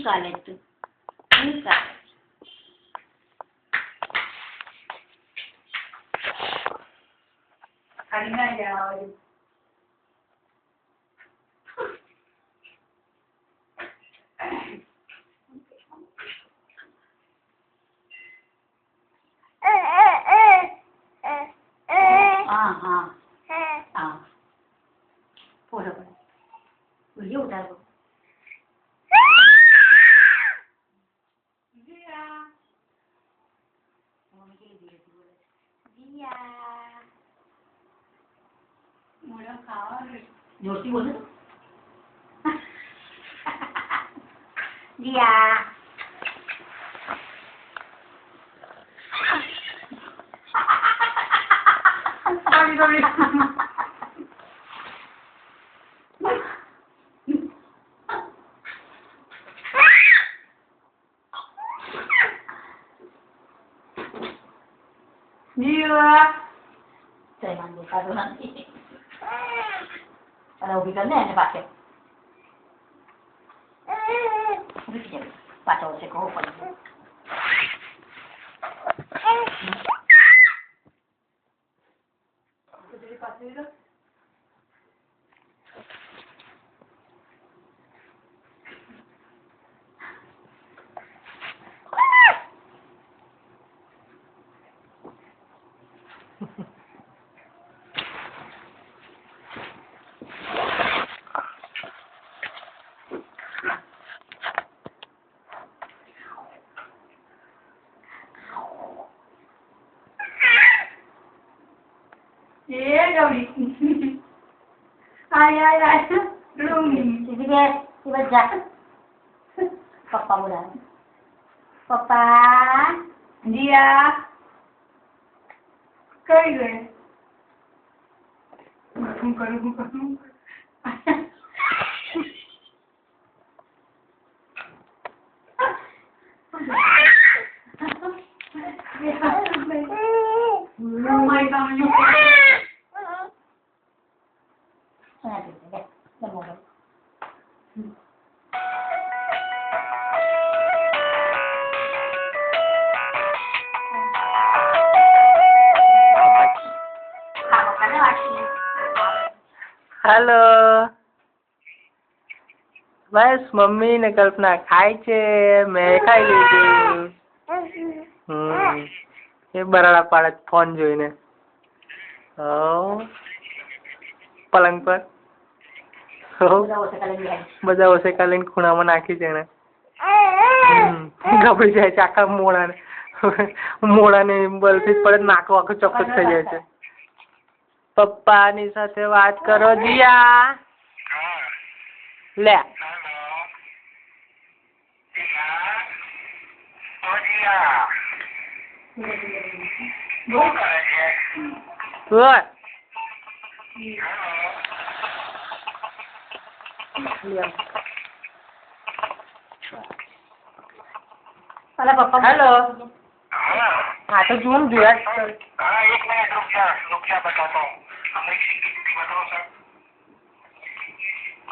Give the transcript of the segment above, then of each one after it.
ચાલે તું ચાલે ખાલી ના જાવ जोरથી બોલો Jiya Jiya saya manggil kado nanti. Kalau bikin ni pakai. Bikin pakai saya kau pun. Jadi pakai tu. Ye Gauri. Ay. Belum. Tiba jatuh. Papa udah. Papa. Dia. Kau ini. Bukan. Rumah kamu juga. Hello बस mummy ने कल्पना खाई छे मैं खाई लीधું એ બરાડા પાડે phone જોઈને પલંગ પર બધા ઓસેકા લઈને ખૂણામાં નાખી છે એને ગભરી જાય છે આખા મોડાને બલથી જ પડે નાકો આખું ચોક્કસ થઈ જાય છે પપ્પાની સાથે વાત કરો જીયા લે બોલ हेलो हाँ तो जूम दिया हाँ 1 मिनट रुक जा बताता हूँ अमरीक सिंह की ड्यूटी बताओ सर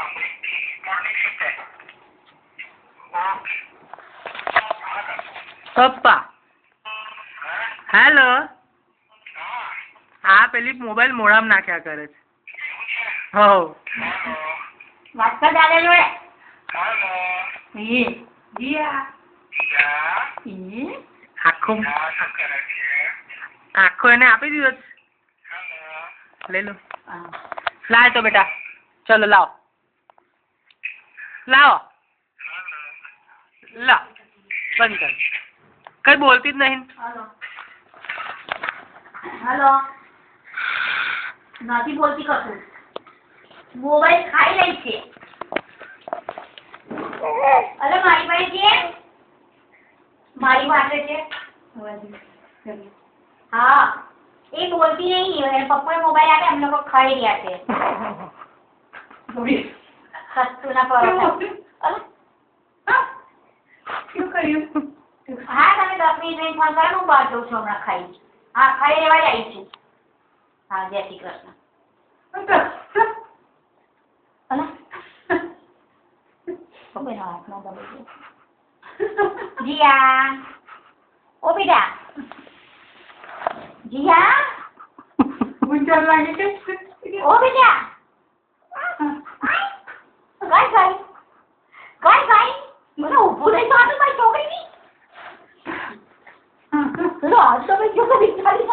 अमरीक की मॉर्निंग शिफ्ट है ओके पप्पा हेलो આ પેલી મોબાઈલ મોડામાં નાખ્યા કરે છે હો વાત કર દાદા જોડે हेलो એ જીયા આખો क्या करे छे આખો એને આપી દીધો हेलो ले लो लाए तो बेटा चलो लाओ लाओ ला बंद कर कहीं बोलती ज नहीं हेलो નથી બોલતી કશું મોબાઈલ ખાઈ લે છે અરે મારી પાસે છે મારી પાસે છે हाँ એ બોલતી નહીં પપ્પાએ મોબાઈલ આપે हम लोग ખાઈ રહ્યા છે સસ્તું ના પરોઠા क्यों करियो हाँ તમે 10 મિનિટ રહીને ફોન કરો હું બહાર જઉં છું હમણાં ખાઈ હા ખાઈ લેવા જ આવી છું હા જય શ્રી કૃષ્ણ. અલા ઓ બેટા હાથમાં દબાઈ ગયો. જીયા ઓ બેટા જીયા ગુંજર લાગે કે ઓ બેટા ગાય ગાય ગાય ગાય મને ઊભું રહી તો આ તો મારી છોકરીની પેલો હાથ તો મેં જો બિચારી